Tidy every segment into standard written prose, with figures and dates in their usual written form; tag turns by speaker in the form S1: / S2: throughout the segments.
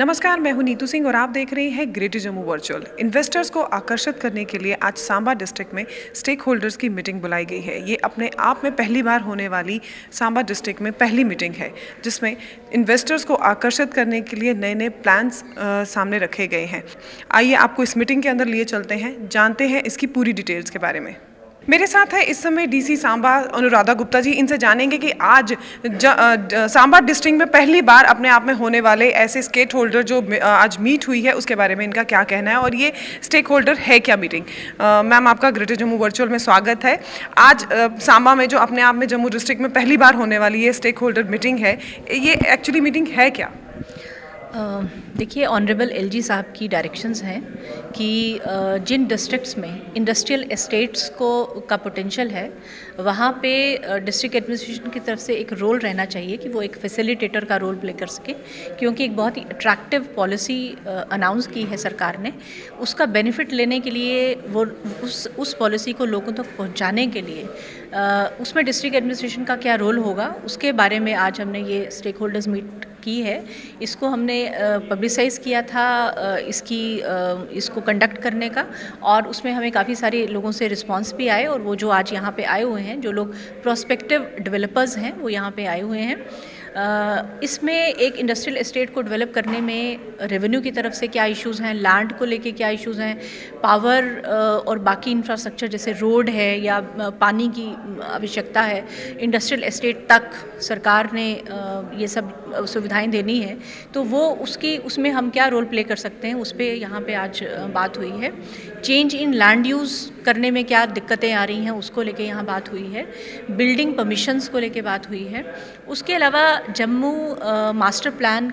S1: नमस्कार, मैं हूं नीतू सिंह और आप देख रहे हैं ग्रेटर जम्मू वर्चुअल। इन्वेस्टर्स को आकर्षित करने के लिए आज सांबा डिस्ट्रिक्ट में स्टेक होल्डर्स की मीटिंग बुलाई गई है। ये अपने आप में पहली बार होने वाली सांबा डिस्ट्रिक्ट में पहली मीटिंग है, जिसमें इन्वेस्टर्स को आकर्षित करने के लिए नए नए प्लान्स सामने रखे गए हैं। आइए आपको इस मीटिंग के अंदर लिए चलते हैं, जानते हैं इसकी पूरी डिटेल्स के बारे में। मेरे साथ है इस समय डीसी सांबा अनुराधा गुप्ता जी। इनसे जानेंगे कि आज सांबा डिस्ट्रिक्ट में पहली बार अपने आप में होने वाले ऐसे स्टेक होल्डर जो आज मीट हुई है उसके बारे में इनका क्या कहना है और ये स्टेक होल्डर है क्या मीटिंग। मैम, आपका ग्रेटर जम्मू वर्चुअल में स्वागत है। आज सांबा में जो अपने आप में जम्मू डिस्ट्रिक्ट में पहली बार होने वाली ये स्टेक होल्डर मीटिंग है, ये एक्चुअली मीटिंग है क्या?
S2: देखिए, ऑनरेबल एलजी साहब की डायरेक्शंस हैं कि जिन डिस्ट्रिक्ट्स में इंडस्ट्रियल एस्टेट्स का पोटेंशियल है वहाँ पे डिस्ट्रिक्ट एडमिनिस्ट्रेशन की तरफ से एक रोल रहना चाहिए कि वो एक फैसिलिटेटर का रोल प्ले कर सके, क्योंकि एक बहुत ही अट्रैक्टिव पॉलिसी अनाउंस की है सरकार ने। उसका बेनिफिट लेने के लिए वो उस पॉलिसी को लोगों तक पहुँचाने के लिए उसमें डिस्ट्रिक्ट एडमिनिस्ट्रेशन का क्या रोल होगा, उसके बारे में आज हमने ये स्टेक होल्डर्स मीट की है। इसको हमने पब्लिसाइज़ किया था इसको कंडक्ट करने का, और उसमें हमें काफ़ी सारे लोगों से रिस्पांस भी आए, और वो जो आज यहाँ पे आए हुए हैं, जो लोग प्रोस्पेक्टिव डेवलपर्स हैं, वो यहाँ पे आए हुए हैं। इसमें एक इंडस्ट्रियल एस्टेट को डेवलप करने में रेवेन्यू की तरफ से क्या इश्यूज़ हैं, लैंड को लेके क्या इश्यूज़ हैं, पावर और बाकी इंफ्रास्ट्रक्चर जैसे रोड है या पानी की आवश्यकता है, इंडस्ट्रियल एस्टेट तक सरकार ने ये सब सुविधाएं देनी है, तो वो उसमें हम क्या रोल प्ले कर सकते हैं, उस पर यहाँ पे आज बात हुई है। चेंज इन लैंड यूज़ करने में क्या दिक्कतें आ रही हैं, उसको लेके यहाँ बात हुई है। बिल्डिंग परमिशंस को लेके बात हुई है। उसके अलावा जम्मू मास्टर प्लान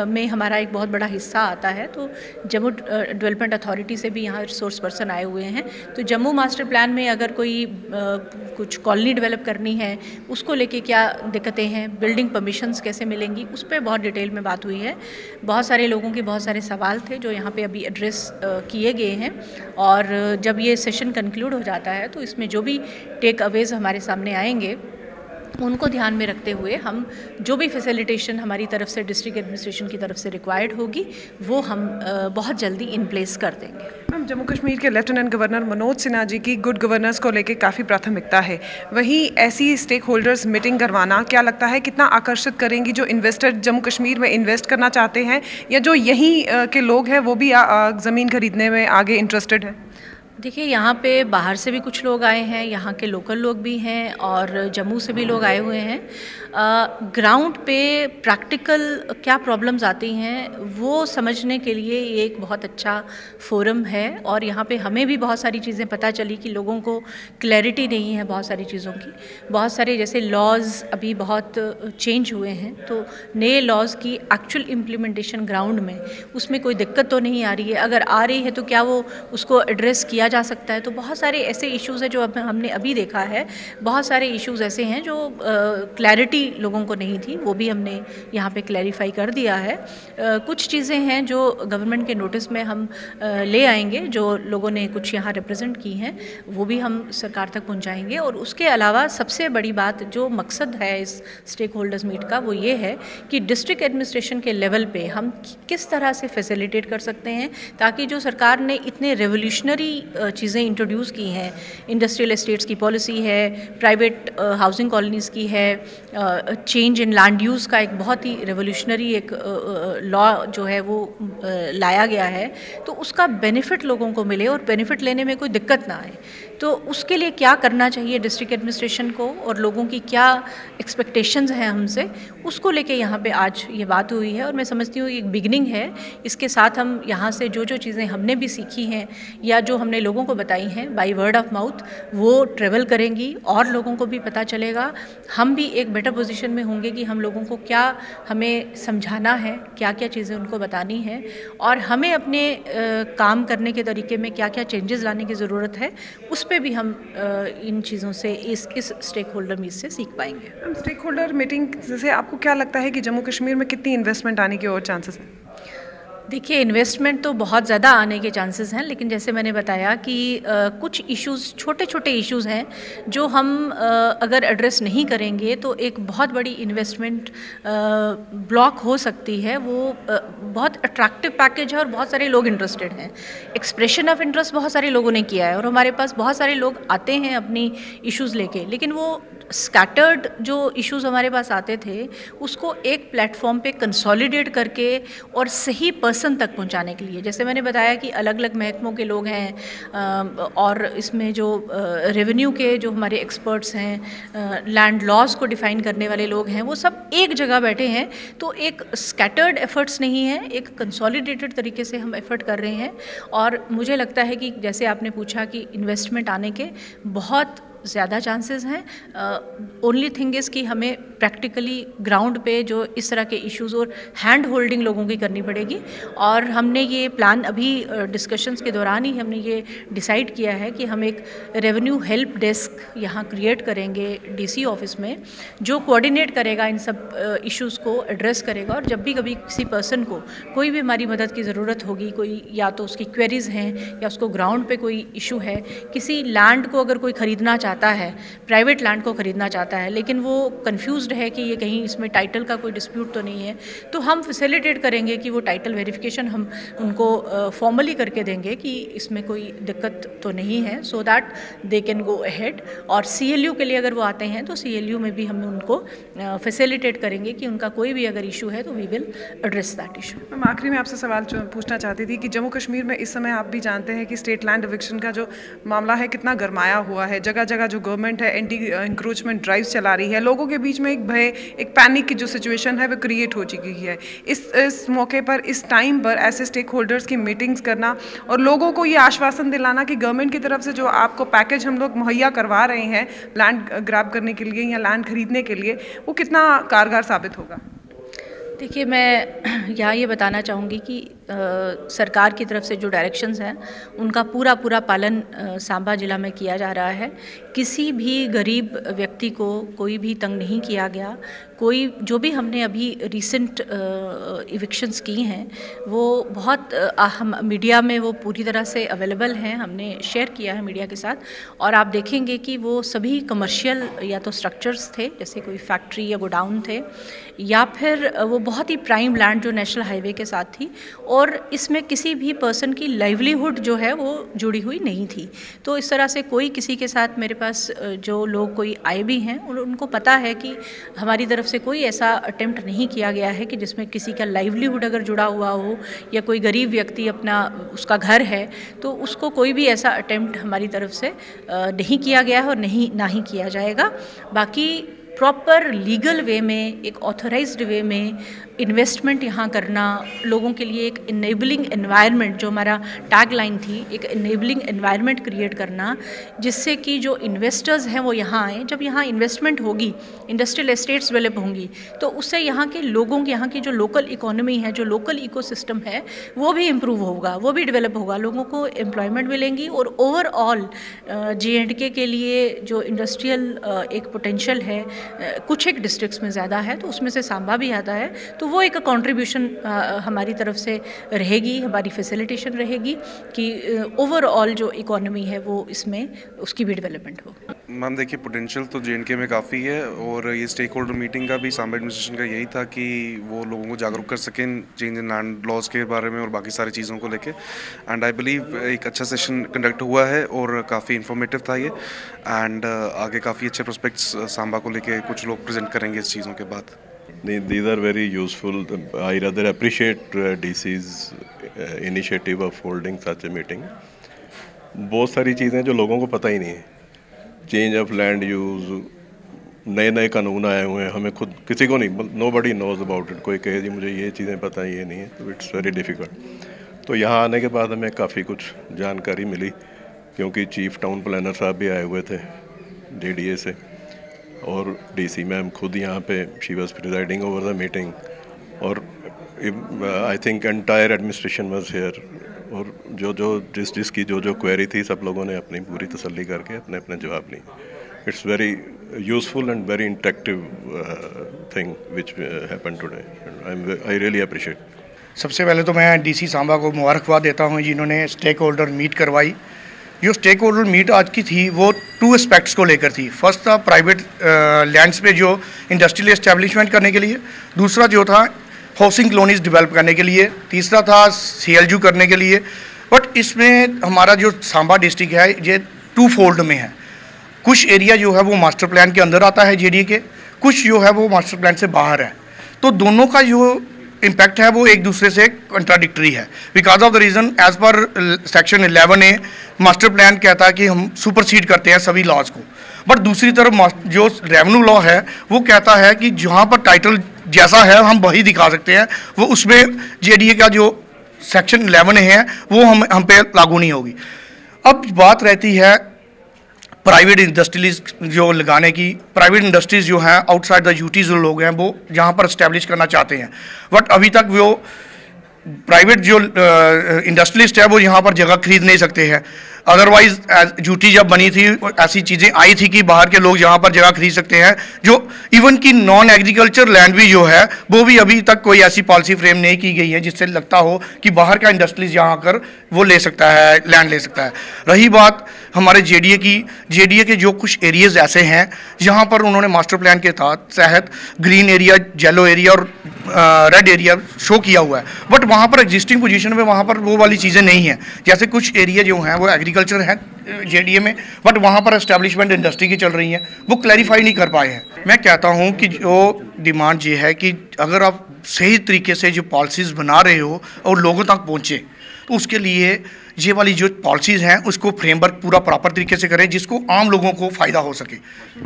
S2: में हमारा एक बहुत बड़ा हिस्सा आता है, तो जम्मू डेवलपमेंट अथॉरिटी से भी यहाँ रिसोर्स पर्सन आए हुए हैं। तो जम्मू मास्टर प्लान में अगर कोई कुछ कॉलोनी डेवलप करनी है, उसको लेके क्या दिक्कतें हैं, बिल्डिंग परमिशंस कैसे मिलेंगी, उस पर बहुत डिटेल में बात हुई है। बहुत सारे लोगों के बहुत सारे सवाल थे जो यहाँ पे अभी एड्रेस किए गए हैं, और जब ये सेशन कंक्लूड हो जाता है तो इसमें जो भी टेक अवेज हमारे सामने आएंगे उनको ध्यान में रखते हुए हम जो भी फैसिलिटेशन हमारी तरफ से डिस्ट्रिक्ट एडमिनिस्ट्रेशन की तरफ से रिक्वायर्ड होगी वो हम बहुत जल्दी इन प्लेस कर देंगे।
S1: हम जम्मू कश्मीर के लेफ्टिनेंट गवर्नर मनोज सिन्हा जी की गुड गवर्नेंस को लेकर काफ़ी प्राथमिकता है, वहीं ऐसी स्टेक होल्डर्स मीटिंग करवाना क्या लगता है कितना आकर्षित करेंगी जो इन्वेस्टर जम्मू कश्मीर में इन्वेस्ट करना चाहते हैं, या जो यहीं के लोग हैं वो भी ज़मीन खरीदने में आगे इंटरेस्टेड हैं?
S2: देखिए, यहाँ पे बाहर से भी कुछ लोग आए हैं, यहाँ के लोकल लोग भी हैं, और जम्मू से भी लोग आए हुए हैं। ग्राउंड पे प्रैक्टिकल क्या प्रॉब्लम्स आती हैं वो समझने के लिए ये एक बहुत अच्छा फोरम है, और यहाँ पे हमें भी बहुत सारी चीज़ें पता चली कि लोगों को क्लैरिटी नहीं है बहुत सारी चीज़ों की। बहुत सारे जैसे लॉज अभी बहुत चेंज हुए हैं, तो नए लॉज की एक्चुअल इम्प्लीमेंटेशन ग्राउंड में उसमें कोई दिक्कत तो नहीं आ रही है, अगर आ रही है तो क्या वो उसको एड्रेस किया जा सकता है। तो बहुत सारे ऐसे इश्यूज़ हैं जो हमने अभी देखा है, बहुत सारे इश्यूज़ ऐसे हैं जो क्लैरिटी लोगों को नहीं थी, वो भी हमने यहाँ पे क्लैरिफाई कर दिया है। कुछ चीज़ें हैं जो गवर्नमेंट के नोटिस में हम ले आएंगे, जो लोगों ने कुछ यहाँ रिप्रेजेंट की हैं वो भी हम सरकार तक पहुँचाएंगे। और उसके अलावा सबसे बड़ी बात जो मकसद है इस स्टेक होल्डर्स मीट का, वो ये है कि डिस्ट्रिक्ट एडमिनिस्ट्रेशन के लेवल पे हम किस तरह से फैसिलिटेट कर सकते हैं, ताकि जो सरकार ने इतने रेवोल्यूशनरी चीज़ें इंट्रोड्यूस की हैं, इंडस्ट्रियल एस्टेट्स की पॉलिसी है, प्राइवेट हाउसिंग कॉलोनीज़ की है, चेंज इन लैंड यूज़ का एक बहुत ही रेवोल्यूशनरी एक लॉ जो है वो लाया गया है, तो उसका बेनिफिट लोगों को मिले और बेनिफिट लेने में कोई दिक्कत ना आए। तो उसके लिए क्या करना चाहिए डिस्ट्रिक्ट एडमिनिस्ट्रेशन को, और लोगों की क्या एक्सपेक्टेशंस हैं हमसे, उसको लेके यहाँ पे आज ये बात हुई है। और मैं समझती हूँ एक बिगनिंग है। इसके साथ हम यहाँ से जो जो चीज़ें हमने भी सीखी हैं या जो हमने लोगों को बताई हैं बाय वर्ड ऑफ माउथ, वो ट्रेवल करेंगी और लोगों को भी पता चलेगा। हम भी एक बेटर पोजीशन में होंगे कि हम लोगों को क्या हमें समझाना है, क्या क्या चीज़ें उनको बतानी है, और हमें अपने काम करने के तरीके में क्या क्या चेंजेस लाने की ज़रूरत है, उस पे भी हम इन चीज़ों से इस स्टेक होल्डर मीट से सीख पाएंगे।
S1: स्टेक होल्डर मीटिंग से आपको क्या लगता है कि जम्मू कश्मीर में कितनी इन्वेस्टमेंट आने के और चांसेस हैं?
S2: देखिए, इन्वेस्टमेंट तो बहुत ज़्यादा आने के चांसेस हैं, लेकिन जैसे मैंने बताया कि कुछ इश्यूज़, छोटे छोटे इश्यूज़ हैं जो हम अगर एड्रेस नहीं करेंगे तो एक बहुत बड़ी इन्वेस्टमेंट ब्लॉक हो सकती है। वो बहुत अट्रैक्टिव पैकेज है और बहुत सारे लोग इंटरेस्टेड हैं। एक्सप्रेशन ऑफ इंटरेस्ट बहुत सारे लोगों ने किया है और हमारे पास बहुत सारे लोग आते हैं अपनी इश्यूज़ लेके, लेकिन वो स्कैटर्ड जो इश्यूज़ हमारे पास आते थे उसको एक प्लेटफॉर्म पे कंसोलिडेट करके और सही पर्सन तक पहुंचाने के लिए, जैसे मैंने बताया कि अलग अलग महकमों के लोग हैं और इसमें जो रेवेन्यू के जो हमारे एक्सपर्ट्स हैं, लैंड लॉज को डिफ़ाइन करने वाले लोग हैं, वो सब एक जगह बैठे हैं। तो एक स्कैटर्ड एफर्ट्स नहीं है, एक कंसोलिडेटेड तरीके से हम एफर्ट कर रहे हैं। और मुझे लगता है कि जैसे आपने पूछा कि इन्वेस्टमेंट आने के बहुत ज़्यादा चांसेस हैं। ओनली थिंग इज़ कि हमें प्रैक्टिकली ग्राउंड पे जो इस तरह के इश्यूज़ और हैंड होल्डिंग लोगों की करनी पड़ेगी। और हमने ये प्लान अभी डिस्कशंस के दौरान ही हमने ये डिसाइड किया है कि हम एक रेवेन्यू हेल्प डेस्क यहाँ क्रिएट करेंगे डीसी ऑफिस में, जो कोऑर्डिनेट करेगा, इन सब इश्यूज़ को एड्रेस करेगा। और जब भी कभी किसी पर्सन को कोई भी हमारी मदद की ज़रूरत होगी, कोई या तो उसकी क्वेरीज़ हैं या उसको ग्राउंड पे कोई इशू है, किसी लैंड को अगर कोई ख़रीदना चाहता है, प्राइवेट लैंड को ख़रीदना चाहता है, लेकिन वो कंफ्यूज्ड है कि ये कहीं इसमें टाइटल का कोई डिस्प्यूट तो नहीं है, तो हम फैसिलिटेट करेंगे कि वो टाइटल वेरिफिकेशन हम उनको फॉर्मली करके देंगे कि इसमें कोई दिक्कत तो नहीं है, so that they can go ahead. और CLU के लिए अगर वो आते हैं तो CLU में भी हम उनको फैसिलिटेट करेंगे कि उनका कोई भी अगर इशू है तो we will address that issue.
S1: Ma'am, आखिरी में आपसे सवाल पूछना चाहती थी कि जम्मू कश्मीर में इस समय आप भी जानते हैं कि स्टेट लैंड एविक्शन का जो मामला है कितना गरमाया हुआ है। जगह जगह जो गवर्नमेंट है एंटी इंक्रोचमेंट ड्राइव्स चला रही है, लोगों के बीच में एक भय, एक पैनिक की जो सिचुएशन है वो क्रिएट हो चुकी है। इस मौके पर, इस टाइम पर ऐसे स्टेक होल्डर्स की मीटिंग्स करना और लोगों को ये आश्वासन दिलाना कि गवर्नमेंट की तरफ से जो आपको पैकेज हम लोग मुहैया करवा रहे हैं लैंड ग्रैब करने के लिए या लैंड खरीदने के लिए, वो कितना कारगर साबित होगा?
S2: देखिए, मैं यहाँ ये बताना चाहूँगी कि सरकार की तरफ से जो डायरेक्शंस हैं उनका पूरा पालन सांबा ज़िला में किया जा रहा है। किसी भी गरीब व्यक्ति को कोई भी तंग नहीं किया गया। कोई जो भी हमने अभी रिसेंट इविक्शंस की हैं वो बहुत हम मीडिया में वो पूरी तरह से अवेलेबल हैं, हमने शेयर किया है मीडिया के साथ। और आप देखेंगे कि वो सभी कमर्शियल या तो स्ट्रक्चर्स थे, जैसे कोई फैक्ट्री या गोडाउन थे, या फिर वो बहुत ही प्राइम लैंड जो नेशनल हाईवे के साथ थी, और इसमें किसी भी पर्सन की लाइवलीहुड जो है वो जुड़ी हुई नहीं थी। तो इस तरह से कोई किसी के साथ, मेरे पास जो लोग कोई आए भी हैं उनको पता है कि हमारी तरफ से कोई ऐसा अटेम्प्ट नहीं किया गया है कि जिसमें किसी का लाइवलीहुड अगर जुड़ा हुआ हो, या कोई गरीब व्यक्ति अपना उसका घर है तो उसको कोई भी ऐसा अटेम्प्ट हमारी तरफ से नहीं किया गया है और ना ही किया जाएगा। बाकी प्रॉपर लीगल वे में, एक ऑथराइज्ड वे में इन्वेस्टमेंट यहाँ करना, लोगों के लिए एक इनेबलिंग एनवायरनमेंट, जो हमारा टैग लाइन थी, एक इनेबलिंग एनवायरनमेंट क्रिएट करना जिससे कि जो इन्वेस्टर्स हैं वो यहाँ आएँ। जब यहाँ इन्वेस्टमेंट होगी, इंडस्ट्रियल एस्टेट्स डेवलप होंगी, तो उससे यहाँ के लोगों की, यहाँ की जो लोकल इकोनॉमी है, जो लोकल इकोसिस्टम है, वो भी इम्प्रूव होगा, वो भी डेवलप होगा, लोगों को एम्प्लॉयमेंट मिलेंगी। और ओवरऑल J&K के लिए जो इंडस्ट्रियल एक पोटेंशियल है, कुछ एक डिस्ट्रिक्ट्स में ज़्यादा है, तो उसमें से सांबा भी आता है, तो वो एक कंट्रीब्यूशन हमारी तरफ से रहेगी, हमारी फैसिलिटेशन रहेगी कि ओवरऑल जो इकोनॉमी है वो इसमें उसकी भी डेवलपमेंट हो।
S3: मैम देखिए, पोटेंशियल तो J&K में काफ़ी है, और ये स्टेक होल्डर मीटिंग का भी सांबा एडमिनिस्ट्रेशन का यही था कि वो लोगों को जागरूक कर सकें चेंज इन लैंड लॉज के बारे में और बाकी सारी चीज़ों को लेके। एंड आई बिलीव एक अच्छा सेशन कंडक्ट हुआ है और काफ़ी इन्फॉर्मेटिव था ये। एंड आगे काफ़ी अच्छे प्रोस्पेक्ट्स सांबा को लेके कुछ लोग प्रेजेंट करेंगे इस चीज़ों के बाद।
S4: These are very useful. I rather appreciate DC's initiative of holding such a meeting. बहुत सारी चीज़ें जो लोगों को पता ही नहीं है, चेंज ऑफ लैंड यूज़, नए कानून आए हुए हैं, हमें खुद किसी को नहीं, nobody knows about it। कोई कहे जी मुझे ये चीज़ें पता ही नहीं है, तो इट्स वेरी डिफ़िकल्ट। तो यहाँ आने के बाद हमें काफ़ी कुछ जानकारी मिली, क्योंकि चीफ टाउन प्लानर साहब भी आए हुए थे JDA से, और DC मैम खुद यहाँ पे she was presiding over the meeting, और I think entire administration was here. और जिसकी जो क्वेरी थी, सब लोगों ने अपनी पूरी तसल्ली करके अपने जवाब ली। It's very useful and very interactive thing which happened today. I really appreciate.
S5: सबसे पहले तो मैं डीसी सांबा को मुबारकबाद देता हूं जिन्होंने स्टेक होल्डर मीट करवाई। जो स्टेक होल्डर मीट आज की थी वो 2 एस्पेक्ट्स को लेकर थी। फर्स्ट था प्राइवेट लैंड्स पे जो इंडस्ट्रियल एस्टेब्लिशमेंट करने के लिए, दूसरा जो था हाउसिंग कॉलोनीज डेवलप करने के लिए, तीसरा था CLU करने के लिए। बट इसमें हमारा जो सांबा डिस्ट्रिक्ट है ये 2 फोल्ड में है। कुछ एरिया जो है वो मास्टर प्लान के अंदर आता है JDA के, कुछ जो है वो मास्टर प्लान से बाहर है। तो दोनों का जो इम्पैक्ट है वो एक दूसरे से कंट्राडिक्टरी है। Because of the reason as per section 11A master plan कहता है कि हम सुपरसीड करते हैं सभी लॉज को, बट दूसरी तरफ जो रेवेन्यू लॉ है वो कहता है कि जहाँ पर टाइटल जैसा है हम वही दिखा सकते हैं, वो उसमें JDA का जो सेक्शन 11A है वो हम पे लागू नहीं होगी। अब बात रहती है प्राइवेट इंडस्ट्रीज जो लगाने की। प्राइवेट इंडस्ट्रीज जो हैं आउटसाइड द यूटी जो लोग हैं वो जहाँ पर इस्टेब्लिश करना चाहते हैं, बट अभी तक वो प्राइवेट जो इंडस्ट्रियलिस्ट है वो यहाँ पर जगह खरीद नहीं सकते हैं। अदरवाइज यूटी जब बनी थी ऐसी चीज़ें आई थी कि बाहर के लोग यहाँ पर जगह खरीद सकते हैं। जो इवन की नॉन एग्रीकल्चर लैंड भी जो है वो भी अभी तक कोई ऐसी पॉलिसी फ्रेम नहीं की गई है जिससे लगता हो कि बाहर का इंडस्ट्रीज यहाँ आकर वो ले सकता है, लैंड ले सकता है। रही बात हमारे JDA की, JDA के जो कुछ एरियाज़ ऐसे हैं जहाँ पर उन्होंने मास्टर प्लान के तहत ग्रीन एरिया, येलो एरिया और रेड एरिया शो किया हुआ है, बट वहाँ पर एग्जिस्टिंग पोजीशन में वहाँ पर वो वाली चीज़ें नहीं हैं। जैसे कुछ एरिया जो हैं वो एग्रीकल्चर है JDA में, बट वहाँ पर एस्टेब्लिशमेंट इंडस्ट्री की चल रही हैं, वो क्लैरिफाई नहीं कर पाए हैं। मैं कहता हूँ कि जो डिमांड ये है कि अगर आप सही तरीके से जो पॉलिसीज़ बना रहे हो और लोगों तक पहुँचे, तो उसके लिए ये वाली जो पॉलिसीज़ हैं उसको फ्रेमवर्क पूरा प्रॉपर तरीके से करें जिसको आम लोगों को फ़ायदा हो सके।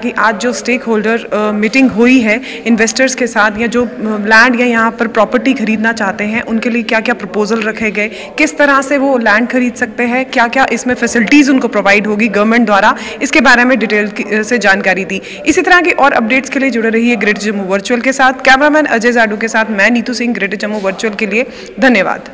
S1: कि आज जो स्टेक होल्डर मीटिंग हुई है इन्वेस्टर्स के साथ, या जो लैंड या यहाँ पर प्रॉपर्टी खरीदना चाहते हैं उनके लिए क्या क्या प्रपोजल रखे गए, किस तरह से वो लैंड खरीद सकते हैं, क्या क्या इसमें फैसिलिटीज़ उनको प्रोवाइड होगी गवर्नमेंट द्वारा, इसके बारे में डिटेल से जानकारी दी। इसी तरह की और अपडेट्स के लिए जुड़े रहिए ग्रेटर जम्मू वर्चुअल के साथ। कैमरामैन अजय जाडू के साथ मैं नीतू सिंह, ग्रेटर जम्मू वर्चुअल के लिए धन्यवाद।